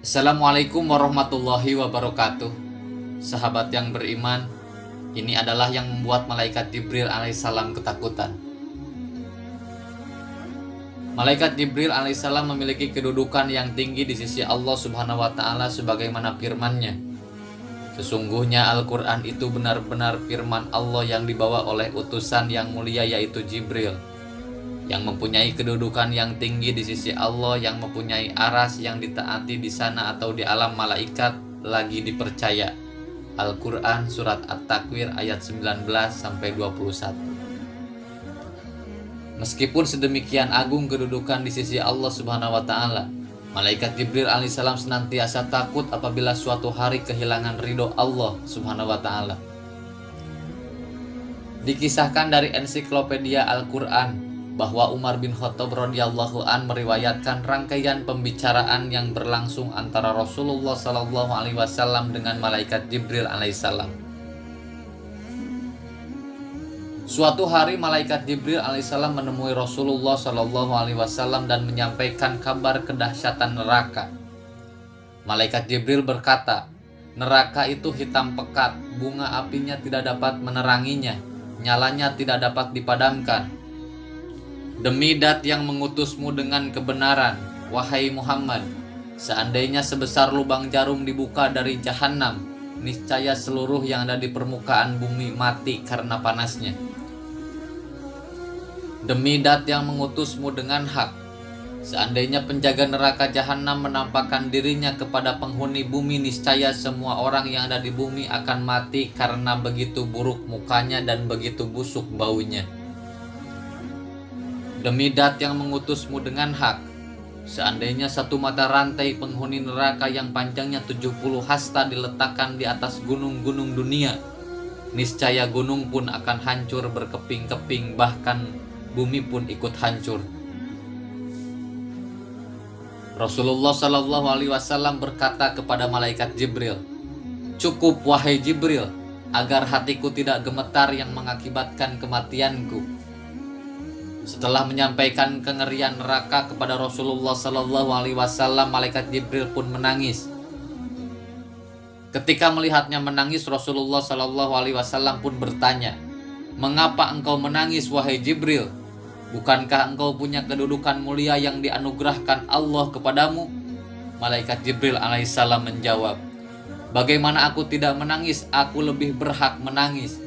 Assalamualaikum warahmatullahi wabarakatuh. Sahabat yang beriman, ini adalah yang membuat malaikat Jibril alaihissalam ketakutan. Malaikat Jibril alaihissalam memiliki kedudukan yang tinggi di sisi Allah subhanahu wa ta'ala sebagaimana firman-Nya. Sesungguhnya Al-Quran itu benar-benar firman Allah yang dibawa oleh utusan yang mulia yaitu Jibril, yang mempunyai kedudukan yang tinggi di sisi Allah, yang mempunyai aras yang ditaati di sana atau di alam malaikat lagi dipercaya. Al-Quran Surat At-Takwir ayat 19-21. Meskipun sedemikian agung kedudukan di sisi Allah subhanahu wa ta'ala, malaikat Jibril alaihissalam senantiasa takut apabila suatu hari kehilangan ridho Allah subhanahu wa ta'ala. Dikisahkan dari ensiklopedia Al-Quran bahwa Umar bin Khattab radhiyallahu an meriwayatkan rangkaian pembicaraan yang berlangsung antara Rasulullah sallallahu alaihi wasallam dengan malaikat Jibril alaihissalam. Suatu hari malaikat Jibril alaihissalam menemui Rasulullah sallallahu alaihi wasallam dan menyampaikan kabar kedahsyatan neraka. Malaikat Jibril berkata, "Neraka itu hitam pekat, bunga apinya tidak dapat meneranginya, nyalanya tidak dapat dipadamkan. Demi Dat yang mengutusmu dengan kebenaran, wahai Muhammad, seandainya sebesar lubang jarum dibuka dari Jahannam, niscaya seluruh yang ada di permukaan bumi mati karena panasnya. Demi Dat yang mengutusmu dengan hak, seandainya penjaga neraka Jahannam menampakkan dirinya kepada penghuni bumi, niscaya semua orang yang ada di bumi akan mati karena begitu buruk mukanya dan begitu busuk baunya. Demi Dat yang mengutusmu dengan hak, seandainya satu mata rantai penghuni neraka yang panjangnya 70 hasta diletakkan di atas gunung-gunung dunia, niscaya gunung pun akan hancur berkeping-keping, bahkan bumi pun ikut hancur." Rasulullah Shallallahu Alaihi Wasallam berkata kepada malaikat Jibril, "Cukup wahai Jibril, agar hatiku tidak gemetar yang mengakibatkan kematianku." Setelah menyampaikan kengerian neraka kepada Rasulullah Sallallahu Alaihi Wasallam, malaikat Jibril pun menangis. Ketika melihatnya menangis, Rasulullah Sallallahu Alaihi Wasallam pun bertanya, "Mengapa engkau menangis wahai Jibril? Bukankah engkau punya kedudukan mulia yang dianugerahkan Allah kepadamu?" Malaikat Jibril alaihissalam menjawab, "Bagaimana aku tidak menangis? Aku lebih berhak menangis.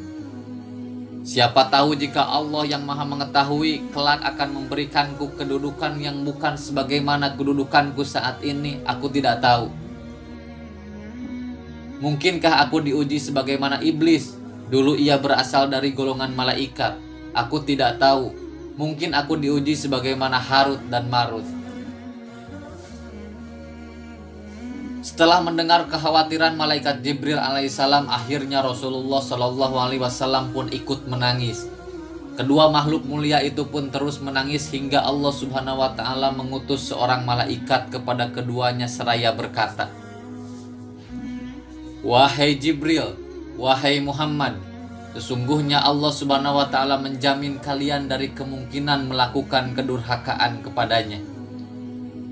Siapa tahu jika Allah yang maha mengetahui kelak akan memberikanku kedudukan yang bukan sebagaimana kedudukanku saat ini, aku tidak tahu. Mungkinkah aku diuji sebagaimana iblis? Dulu ia berasal dari golongan malaikat. Aku tidak tahu. Mungkin aku diuji sebagaimana Harut dan Marut." Setelah mendengar kekhawatiran malaikat Jibril alaihissalam, akhirnya Rasulullah Shallallahu Alaihi Wasallam pun ikut menangis. Kedua makhluk mulia itu pun terus menangis hingga Allah Subhanahu Wa Taala mengutus seorang malaikat kepada keduanya seraya berkata, "Wahai Jibril, wahai Muhammad, sesungguhnya Allah Subhanahu Wa Taala menjamin kalian dari kemungkinan melakukan kedurhakaan kepadanya."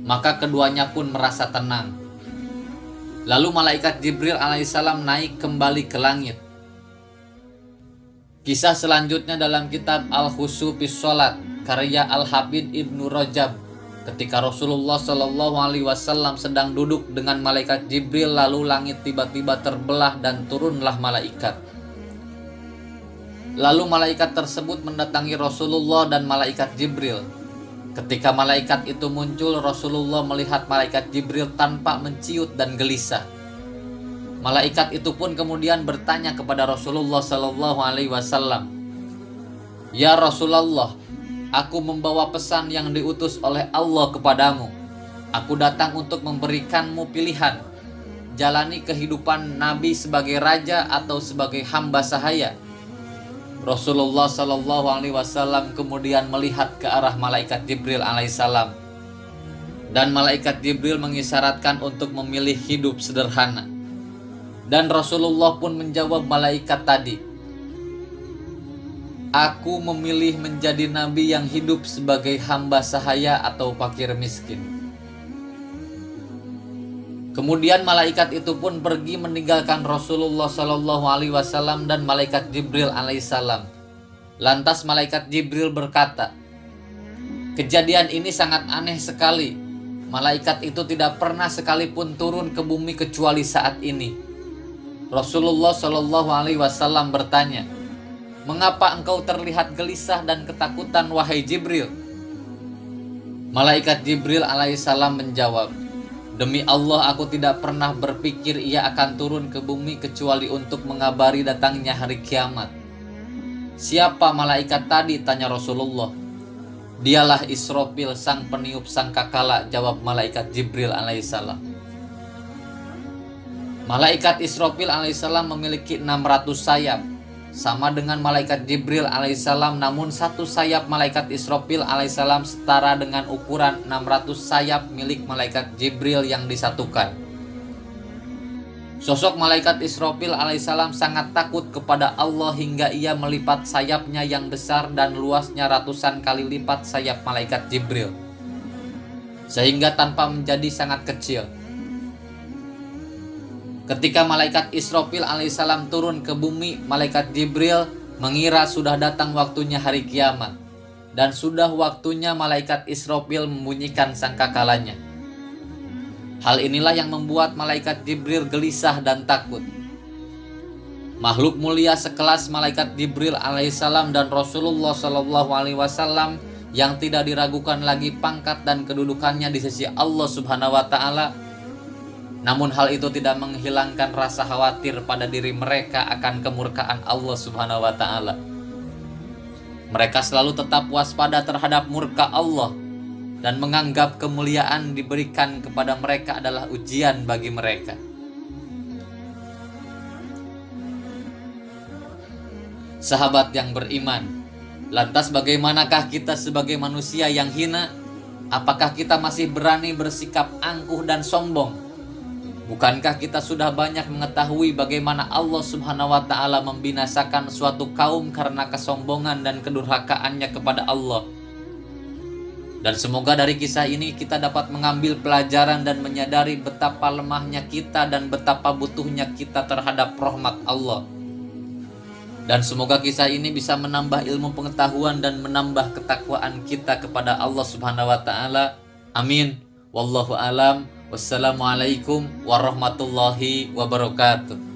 Maka keduanya pun merasa tenang. Lalu malaikat Jibril alaihissalam naik kembali ke langit. Kisah selanjutnya dalam kitab Al-Khusyu fis Shalat karya Al-Hafidz Ibnu Rajab. Ketika Rasulullah Shallallahu Alaihi Wasallam sedang duduk dengan malaikat Jibril, lalu langit tiba-tiba terbelah dan turunlah malaikat. Lalu malaikat tersebut mendatangi Rasulullah dan malaikat Jibril. Ketika malaikat itu muncul, Rasulullah melihat malaikat Jibril tanpa menciut dan gelisah. Malaikat itu pun kemudian bertanya kepada Rasulullah Sallallahu Alaihi Wasallam, "Ya Rasulullah, aku membawa pesan yang diutus oleh Allah kepadamu. Aku datang untuk memberikanmu pilihan. Jalani kehidupan Nabi sebagai raja atau sebagai hamba sahaya." Rasulullah Shallallahu Alaihi Wasallam kemudian melihat ke arah malaikat Jibril alaihissalam, dan malaikat Jibril mengisyaratkan untuk memilih hidup sederhana. Dan Rasulullah pun menjawab malaikat tadi, "Aku memilih menjadi nabi yang hidup sebagai hamba sahaya atau fakir miskin." Kemudian malaikat itu pun pergi meninggalkan Rasulullah Shallallahu Alaihi Wasallam dan malaikat Jibril alaihissalam. Lantas malaikat Jibril berkata, "Kejadian ini sangat aneh sekali. Malaikat itu tidak pernah sekalipun turun ke bumi kecuali saat ini." Rasulullah Shallallahu Alaihi Wasallam bertanya, "Mengapa engkau terlihat gelisah dan ketakutan, wahai Jibril?" Malaikat Jibril alaihissalam menjawab, "Demi Allah, aku tidak pernah berpikir ia akan turun ke bumi kecuali untuk mengabari datangnya hari kiamat." "Siapa malaikat tadi?" tanya Rasulullah. "Dialah Israfil, sang peniup sangkakala," jawab malaikat Jibril alaihissalam. Malaikat Israfil alaihissalam memiliki 600 sayap, sama dengan malaikat Jibril alaihissalam, namun satu sayap malaikat Israfil alaihissalam setara dengan ukuran 600 sayap milik malaikat Jibril yang disatukan. Sosok malaikat Israfil alaihissalam sangat takut kepada Allah hingga ia melipat sayapnya yang besar dan luasnya ratusan kali lipat sayap malaikat Jibril, sehingga tanpa menjadi sangat kecil. Ketika malaikat Israfil alaihissalam turun ke bumi, malaikat Jibril mengira sudah datang waktunya hari kiamat, dan sudah waktunya malaikat Israfil membunyikan sangkakalanya. Hal inilah yang membuat malaikat Jibril gelisah dan takut. Makhluk mulia sekelas malaikat Jibril alaihissalam dan Rasulullah Shallallahu Alaihi Wasallam yang tidak diragukan lagi pangkat dan kedudukannya di sisi Allah Subhanahu Wa Taala. Namun hal itu tidak menghilangkan rasa khawatir pada diri mereka akan kemurkaan Allah Subhanahu wa Ta'ala. Mereka selalu tetap waspada terhadap murka Allah dan menganggap kemuliaan diberikan kepada mereka adalah ujian bagi mereka. Sahabat yang beriman, lantas bagaimanakah kita sebagai manusia yang hina? Apakah kita masih berani bersikap angkuh dan sombong? Bukankah kita sudah banyak mengetahui bagaimana Allah Subhanahu wa Ta'ala membinasakan suatu kaum karena kesombongan dan kedurhakaannya kepada Allah? Dan semoga dari kisah ini kita dapat mengambil pelajaran dan menyadari betapa lemahnya kita dan betapa butuhnya kita terhadap rahmat Allah. Dan semoga kisah ini bisa menambah ilmu pengetahuan dan menambah ketakwaan kita kepada Allah Subhanahu wa Ta'ala. Amin. Wallahu alam. Wassalamualaikum warahmatullahi wabarakatuh.